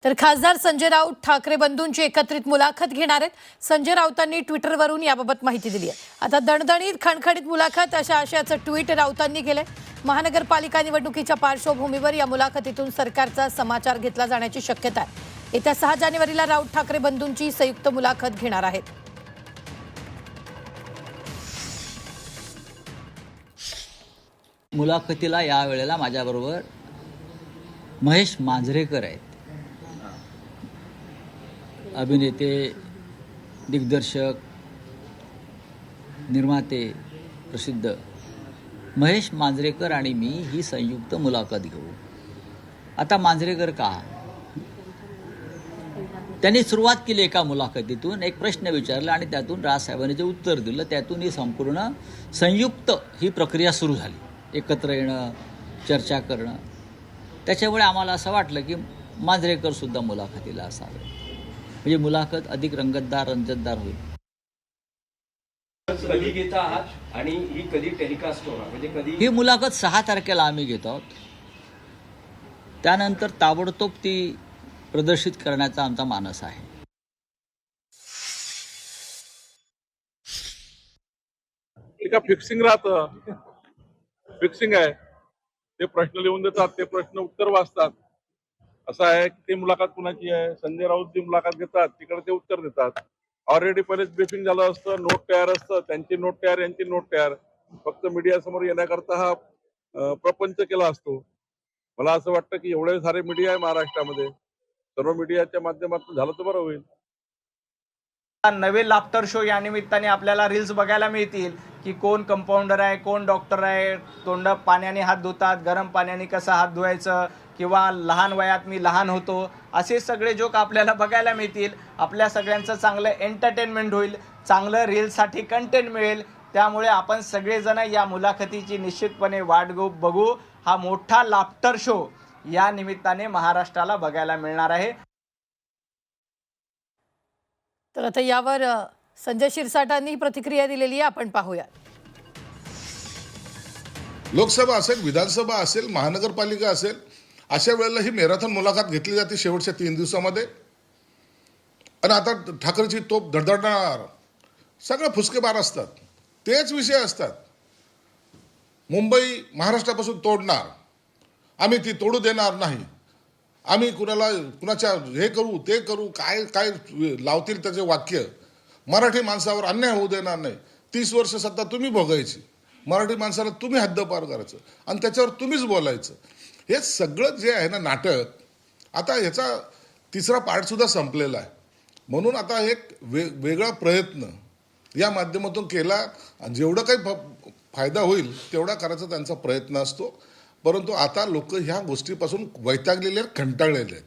तर खासदार संजय राऊत ठाकरे बंधूंची एकत्रित मुलाखत घेणार आहेत। संजय राऊतांनी ट्विटरवरून याबाबत माहिती दिली आहे। आता दणदणीत खणखणीत मुलाखत अशा आशयाचं ट्विट राऊतांनी केलंय। महानगरपालिका निवडणुकीच्या पार्श्वभूमीवर या मुलाखतीतून सरकारचा समाचार घेतला जाण्याची शक्यता आहे। येत्या 6 जानेवारीला राऊत ठाकरे बंधूंची संयुक्त मुलाखत घेणार आहेत। मुलाखतीला या वेळेला माझ्याबरोबर महेश मांजरेकर आहेत। अभिनेते, दिग्दर्शक, निर्माते, प्रसिद्ध महेश मांजरेकर आणि मी ही संयुक्त मुलाखत घेऊ। आता मांजरेकर का? त्यांनी सुरुवात केली एका मुलाखतीतून, एक प्रश्न विचारला आणि त्यातून राजसाहेबांनी जे उत्तर दिलं त्यातून ही संपूर्ण संयुक्त ही प्रक्रिया सुरू झाली। एकत्र येणं, चर्चा करणं। त्याच्यामुळे आम्हाला असं वाटलं की मांजरेकर सुद्धा मुलाखतीला असावे, म्हणजे मुलाखत अधिक रंगतदार रंजतदार होईल। कधी घेता आहात आणि ही कधी टेलिकास्ट होणार, म्हणजे कधी? ही मुलाखत 6 तारखेला आम्ही घेत आहोत। त्यानंतर ताबडतोब ती प्रदर्शित करण्याचा आमचा मानस आहे। एका फिक्सिंग राहतं, फिक्सिंग आहे। ते प्रश्न लिहून देतात, ते प्रश्न उत्तर वाचतात। असं आहे की ते मुलाखत कुणाची आहे? संजय राऊत जी मुलाखत घेतात तिकडे ते उत्तर देतात। ऑलरेडी पहिलेच ब्रीफिंग झालं असतं, नोट तयार असतं, त्यांची नोट तयार, यांची नोट तयार। फक्त मीडिया समोर येण्याकरता हा प्रपंच केला असतो। मला असं वाटतं की एवढे सारे मीडिया आहे महाराष्ट्रामध्ये, सर्व मीडियाच्या माध्यमातून झालं तर बरं होईल। नवे लाफ्टर शो या निमित्ताने आपल्याला रील्स बघायला मिळतील की कोण कंपाऊंडर आहे, कोण डॉक्टर आहे, तोंड पाण्याने हात धुतात, गरम पाण्याने कसं हात धुवायचं, किंवा लहान वयात मी लहान होतो, असे सगळे जोक आपल्याला बघायला मिळतील। आपल्या सगळ्यांचं चांगलं एंटरटेनमेंट होईल, चांगलं रील्ससाठी कंटेंट मिळेल। त्यामुळे आपण सगळेजण या मुलाखतीची निश्चितपणे वाट बघू। हा मोठा लाफ्टर शो या निमित्ताने महाराष्ट्राला बघायला मिळणार आहे। तर आता यावर संजय शिरसाटांनी प्रतिक्रिया दिलेली आहे, आपण पाहूया। लोकसभा असेल, विधानसभा असेल, महानगरपालिका असेल, अशा वेळेला ही मॅरेथॉन मुलाखत घेतली जाते शेवटच्या 3 दिवसामध्ये। आणि आता ठाकरेची तोप धडधडणार, सगळे फुसकेबार असतात, तेच विषय असतात। मुंबई महाराष्ट्रापासून तोडणार, आम्ही ती तोडू देणार नाही, आम्ही कुणाच्या हे करू ते करू, काय काय लावतील त्याचे वाक्य। मराठी माणसावर अन्याय होऊ देणार नाही, 30 वर्ष सत्ता तुम्ही भोगायची, मराठी माणसाला तुम्ही हद्दपार करायचं आणि त्याच्यावर तुम्हीच बोलायचं। हे सगळं जे आहे ना नाटक, आता ह्याचा 3रा पार्ट सुद्धा संपलेला आहे। म्हणून आता एक वेगळा प्रयत्न या माध्यमातून केला, जेवढं काही फायदा होईल तेवढा करायचा त्यांचा प्रयत्न असतो। परंतु आता लोक ह्या गोष्टीपासून वैतागलेले आहेत, कंटाळलेले आहेत।